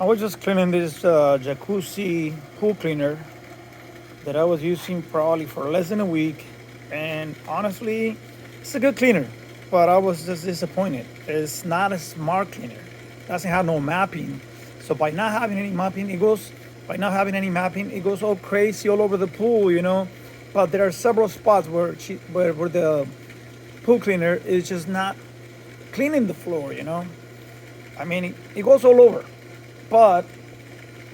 I was just cleaning this jacuzzi pool cleaner that I was using probably for less than a week, and honestly, it's a good cleaner. But I was just disappointed. It's not a smart cleaner. It doesn't have no mapping. So by not having any mapping, it goes all crazy all over the pool, you know. But there are several spots where the pool cleaner is just not cleaning the floor, you know. I mean, it goes all over. But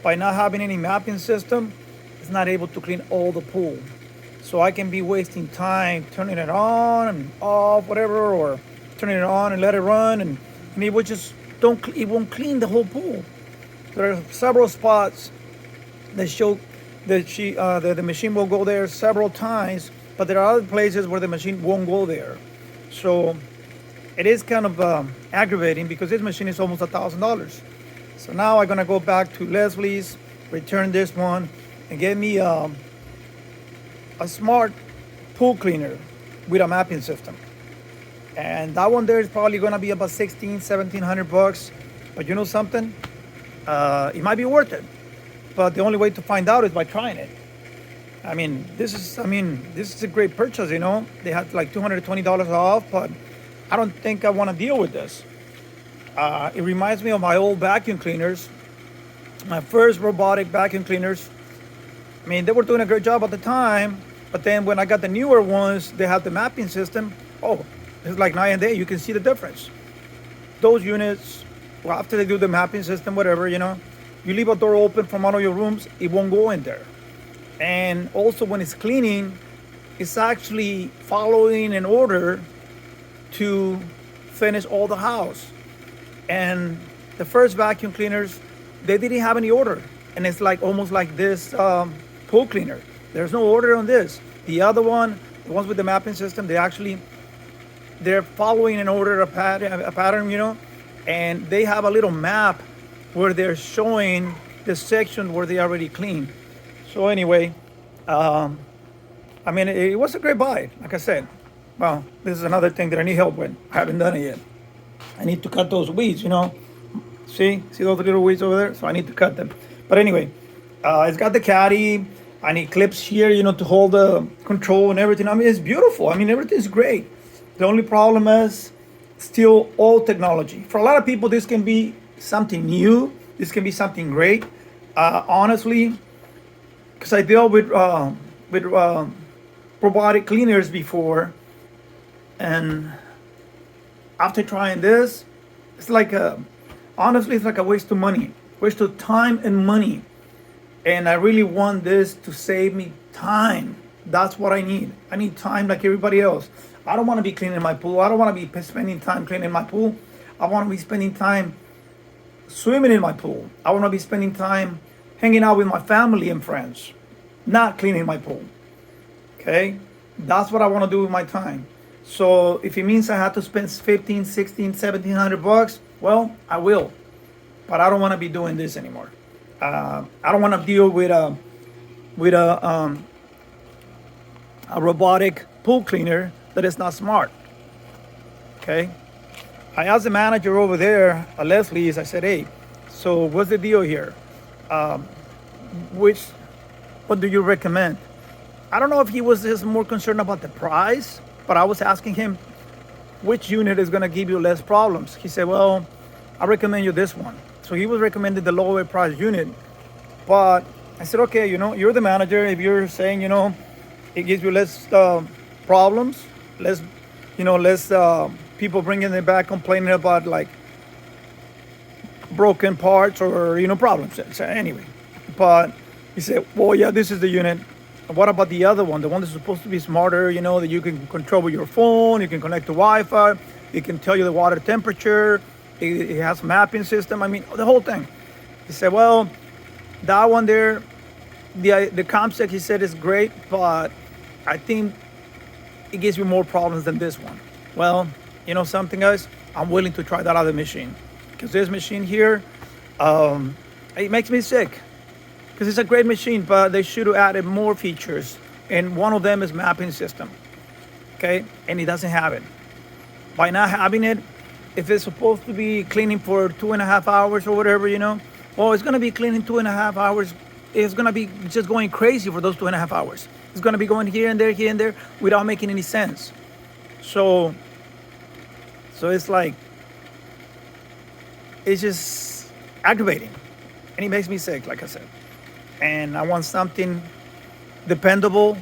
by not having any mapping system, it's not able to clean all the pool. So I can be wasting time turning it on and off, whatever, or turning it on and let it run, and it would just don't. It won't clean the whole pool. There are several spots that show that the machine will go there several times, but there are other places where the machine won't go there. So it is kind of aggravating because this machine is almost $1,000. So now I'm gonna go back to Leslie's, return this one, and get me a smart pool cleaner with a mapping system. And that one there is probably gonna be about 1,700 bucks. But you know something? It might be worth it. But the only way to find out is by trying it. This is a great purchase, you know. They had like $220 off, but I don't think I want to deal with this. It reminds me of my old vacuum cleaners, my first robotic vacuum cleaners. I mean, they were doing a great job at the time, but then when I got the newer ones, they have the mapping system. Oh, it's like night and day. You can see the difference. Those units, well, after they do the mapping system, whatever, you know, you leave a door open from one of your rooms, it won't go in there. And also when it's cleaning, it's actually following an order to finish all the house. And the first vacuum cleaners, they didn't have any order. And it's like almost like this pool cleaner. There's no order on this. The other one, the ones with the mapping system, they're following an order, a pattern, you know, and they have a little map where they're showing the section where they already cleaned. So anyway, it was a great buy. Like I said, well, this is another thing that I need help with. I haven't done it yet. I need to cut those weeds, you know. See those little weeds over there? So I need to cut them. But anyway, it's got the caddy. I need clips here, you know, to hold the control and everything. I mean, it's beautiful. I mean, everything's great. The only problem is still old technology. For a lot of people, this can be something new. This can be something great. Honestly, because I dealt with robotic cleaners before, and after trying this, it's like honestly, it's like a waste of money, waste of time and money. And I really want this to save me time. That's what I need. I need time like everybody else. I don't want to be cleaning my pool. I don't want to be spending time cleaning my pool. I want to be spending time swimming in my pool. I want to be spending time hanging out with my family and friends, not cleaning my pool. Okay? That's what I want to do with my time. So if it means I have to spend 15, 16, 1700 bucks, well, I will. But I don't want to be doing this anymore. I don't want to deal with a robotic pool cleaner that is not smart. Okay? I asked the manager over there, Leslie's, I said, hey, so what's the deal here? What do you recommend? I don't know if he was just more concerned about the price, but I was asking him which unit is going to give you less problems. He said, well, I recommend you this one. So he was recommending the lower price unit. But I said, okay, you know, you're the manager. If you're saying, you know, it gives you less problems, less people bringing it back complaining about like broken parts or, you know, problems. So anyway, but he said, well, yeah, this is the unit. What about the other one? The one that's supposed to be smarter, you know, that you can control with your phone, you can connect to Wi-Fi, it can tell you the water temperature, it has mapping system. I mean, the whole thing. He said, well, that one there, the concept, he said, is great, but I think it gives you more problems than this one. Well, you know something, guys? I'm willing to try that other machine. Because this machine here, it makes me sick. Because it's a great machine, but they should have added more features. And one of them is mapping system. Okay? And it doesn't have it. By not having it, if it's supposed to be cleaning for 2.5 hours or whatever, you know, Oh, it's gonna be cleaning 2.5 hours. It's gonna be just going crazy for those 2.5 hours. It's gonna be going here and there without making any sense. So, it's like, it's just aggravating, and it makes me sick, like I said. And I want something dependable.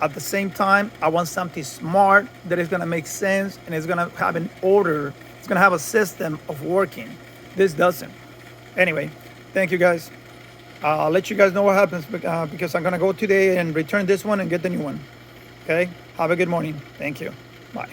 At the same time, I want something smart that is gonna make sense and it's gonna have an order. It's gonna have a system of working. This doesn't. Anyway, thank you guys. I'll let you guys know what happens because I'm gonna go today and return this one and get the new one. Okay. Have a good morning. Thank you. Bye.